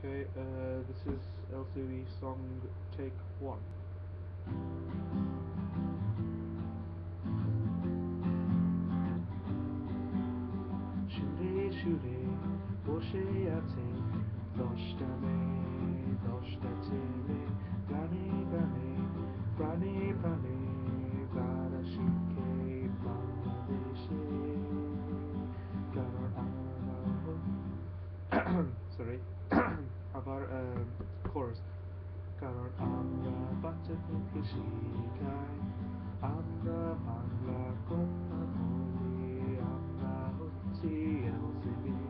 Okay, this is LCV song take one. সুরে সুরে বসে আছে 10টা মেয়ে 10টা ছেলে গানে গানে প্রাণে প্রাণে তারা শিখে বাংলাদেশে কারণ আমরা সরি আবার কোর্স কারণ আমরা বাচ্চাদেরকে শিখাই আমরা বাংলা কথা বলি আমরা হচ্ছি এলসিবি